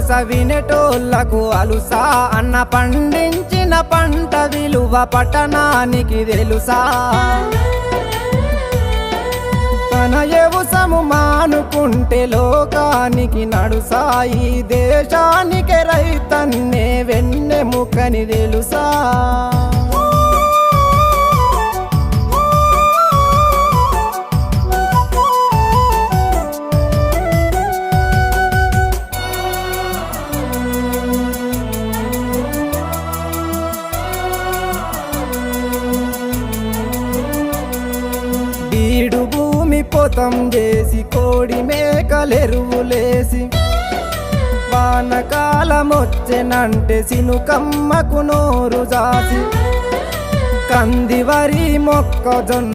గోస వినేటోళ్లకు అలుసా అన్న పండించిన పంట విలువ పట్టణానికి తెలుసా తన వ్యవసాయము మానుకుంటే లోకానికి నడుసాయి దేశానికి రైతన్నే వెన్నెముకని తెలుసా ఈడు భూమి పొతం చేసి కోడి మేకలెరువులేసి వానకాలమొచ్చెనంటే సినుకమ్మకు నోరు జాసి కంది వరి మొక్కజొన్న